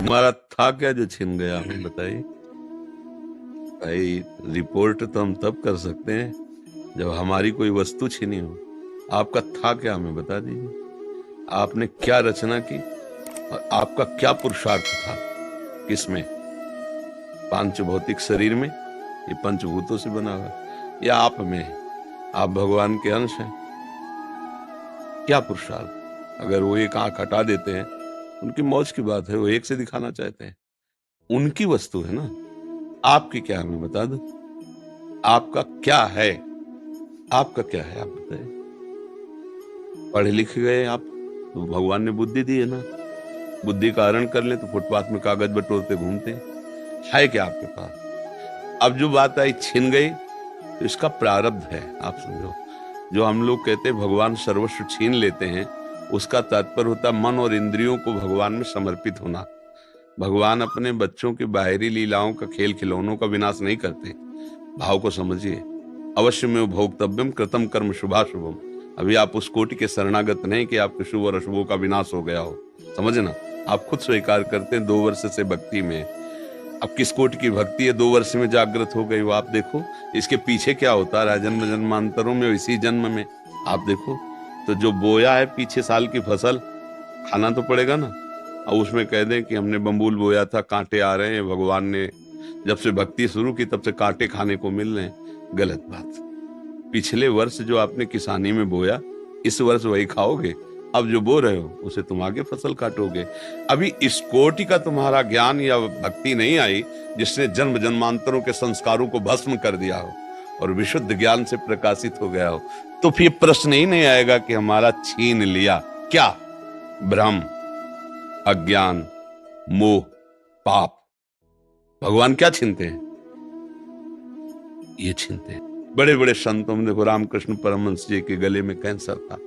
हमारा था क्या जो छिन गया, हमें बताइए। भाई, रिपोर्ट तो हम तब कर सकते हैं जब हमारी कोई वस्तु छिनी हो। आपका था क्या, हमें बता दीजिए। आपने क्या रचना की और आपका क्या पुरुषार्थ था। किसमें? पांच भौतिक शरीर में, ये पंचभूतों से बना हुआ, या आप में? आप भगवान के अंश हैं। क्या पुरुषार्थ? अगर वो एक आंख हटा देते हैं, उनकी मौज की बात है, वो एक से दिखाना चाहते हैं, उनकी वस्तु है ना। आपकी क्या, हमें बता दो। आपका क्या है? आपका क्या है, आप बताइए। पढ़े लिखे गए आप, तो भगवान ने बुद्धि दी है ना। बुद्धि का हरण कर ले तो फुटपाथ में कागज बटोरते घूमते है क्या आपके पास? अब जो बात आई छिन गई, तो इसका प्रारब्ध है, आप समझो। जो हम लोग कहते हैं भगवान सर्वस्व छीन लेते हैं, उसका तात्पर्य होता मन और इंद्रियों को भगवान में समर्पित होना। भगवान अपने बच्चों की बाहरी लीलाओं का, खेल खिलौनों का विनाश नहीं करते। भाव को समझिए। अवश्य में भोक्तव्यम कृतम कर्म शुभाशुभम। अभी आप उस कोटि के शरणागत नहीं कि आपके शुभ और अशुभों का विनाश हो गया हो, समझना। आप खुद स्वीकार करते हैं 2 वर्ष से भक्ति में। अब किस कोटि की भक्ति है 2 वर्ष में जागृत हो गई, वो आप देखो। इसके पीछे क्या होता है जन्म जन्मांतरों में, इसी जन्म में आप देखो। तो जो बोया है पीछे साल की फसल, खाना तो पड़ेगा ना। और उसमें कह दें कि हमने बम्बूल बोया था, कांटे आ रहे हैं, भगवान ने जब से भक्ति शुरू की तब से कांटे खाने को मिल रहे हैं। गलत बात। पिछले वर्ष जो आपने किसानी में बोया, इस वर्ष वही खाओगे। अब जो बो रहे हो उसे तुम आगे फसल काटोगे। अभी इस कोटि का तुम्हारा ज्ञान या भक्ति नहीं आई जिसने जन्म जन्मांतरों के संस्कारों को भस्म कर दिया हो और विशुद्ध ज्ञान से प्रकाशित हो गया हो, तो फिर प्रश्न ही नहीं आएगा कि हमारा छीन लिया क्या। भ्रम, अज्ञान, मोह, पाप। भगवान क्या छीनते हैं? ये छीनते हैं। बड़े बड़े संतों में देखो, रामकृष्ण परमहंस जी के गले में कैंसर था,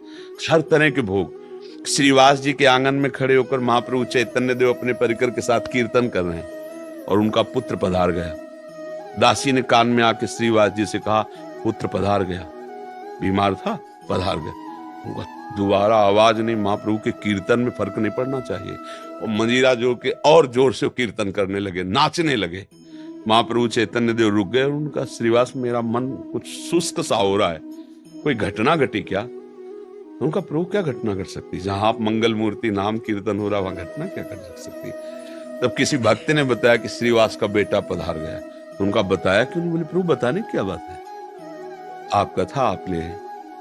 हर तरह के भोग। श्रीवास जी के आंगन में खड़े होकर महाप्रभु चैतन्य देव अपने परिकर के साथ कीर्तन कर रहे हैं और उनका पुत्र पधार गया। दासी ने कान में आके श्रीवास जी से कहा, पुत्र पधार गया। बीमार था, पधार गया। दोबारा आवाज नहीं। महाप्रभु के कीर्तन में फर्क नहीं पड़ना चाहिए। और मंजीरा जोड़ के और जोर से कीर्तन करने लगे, नाचने लगे। महाप्रभु चैतन्य देव रुक गए और उनका, श्रीवास मेरा मन कुछ सुस्त सा हो रहा है, कोई घटना घटी क्या? उनका, प्रभु क्या घटना घट सकती? जहां आप मंगल मूर्ति नाम कीर्तन हो रहा, वहां घटना क्या घट सकती? तब किसी भक्त ने बताया कि श्रीवास का बेटा पधार गया। तो उनका बताया कि, बोले प्रभु बताने की क्या बात है? आपका था, आप ले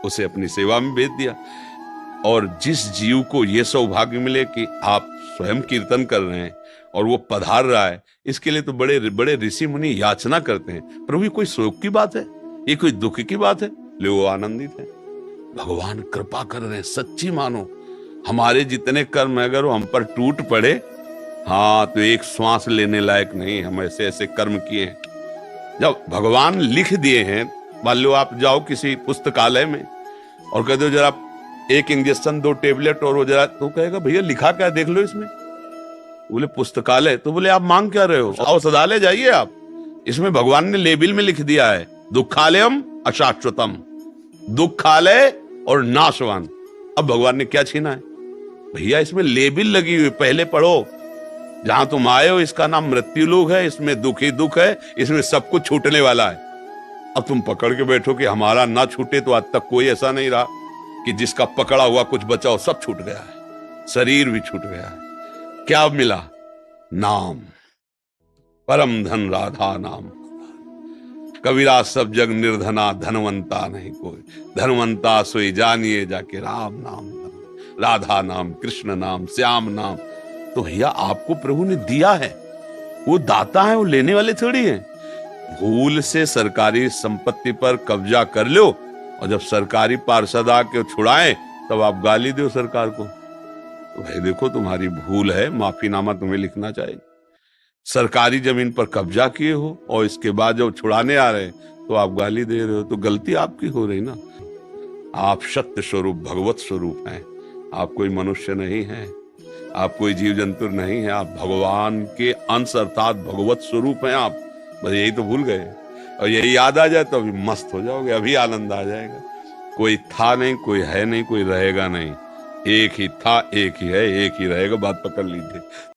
उसे अपनी सेवा में भेज दिया। और जिस जीव को यह सौभाग्य मिले कि आप स्वयं कीर्तन कर रहे हैं और वो पधार रहा है, इसके लिए तो बड़े बड़े ऋषि मुनि याचना करते हैं। प्रभु ये कोई शोक की बात है? ये कोई दुख की बात है? ले वो आनंदित है। भगवान कृपा कर रहे हैं, सच्ची मानो। हमारे जितने कर्म अगर वो हम पर टूट पड़े, हाँ, तो एक श्वास लेने लायक नहीं। हम ऐसे ऐसे कर्म किए हैं, जब भगवान लिख दिए हैं। मान लो आप जाओ किसी पुस्तकालय में और कह दो जरा 1 इंजेक्शन 2 टेबलेट, और वो जरा, तो कहेगा भैया लिखा क्या, देख लो इसमें। बोले पुस्तकालय, तो बोले आप मांग क्या रहे हो? औषधालय जाइए आप। इसमें भगवान ने लेबिल में लिख दिया है, दुखालयम अशाश्वतम, दुखालय और नाशवान। अब भगवान ने क्या छीना है? भैया इसमें लेबिल लगी हुई, पहले पढ़ो। जहां तुम आए हो इसका नाम मृत्यु लोक है, इसमें दुख ही दुख है, इसमें सब कुछ छूटने वाला है। अब तुम पकड़ के बैठो कि हमारा ना छूटे, तो आज तक कोई ऐसा नहीं रहा कि जिसका पकड़ा हुआ कुछ बचा हो। सब छूट गया है, शरीर भी छूट गया है। क्या मिला? नाम। परम धन राधा नाम। कबीरा सब जग निर्धना, धनवंता नहीं कोई। धनवंता सोई जानिए जाके राम नाम, राधा नाम, कृष्ण नाम, श्याम नाम। तो भैया आपको प्रभु ने दिया है, वो दाता है, वो लेने वाले थोड़ी है। भूल से सरकारी संपत्ति पर कब्जा कर लो और जब सरकारी पार्षद आके छुड़ाएं, तब आप गाली दो सरकार को। तो भाई देखो, तुम्हारी भूल है, माफीनामा तुम्हें लिखना चाहिए। सरकारी जमीन पर कब्जा किए हो और इसके बाद जब छुड़ाने आ रहे तो आप गाली दे रहे हो, तो गलती आपकी हो रही ना। आप सत्य स्वरूप भगवत स्वरूप हैं। आप कोई मनुष्य नहीं है, आप कोई जीव जंतु नहीं है, आप भगवान के अंश अर्थात भगवत स्वरूप हैं आप। बस यही तो भूल गए, और यही याद आ जाए तो अभी मस्त हो जाओगे, अभी आनंद आ जाएगा। कोई था नहीं, कोई है नहीं, कोई रहेगा नहीं। एक ही था, एक ही है, एक ही रहेगा। बात पकड़ लीजिए।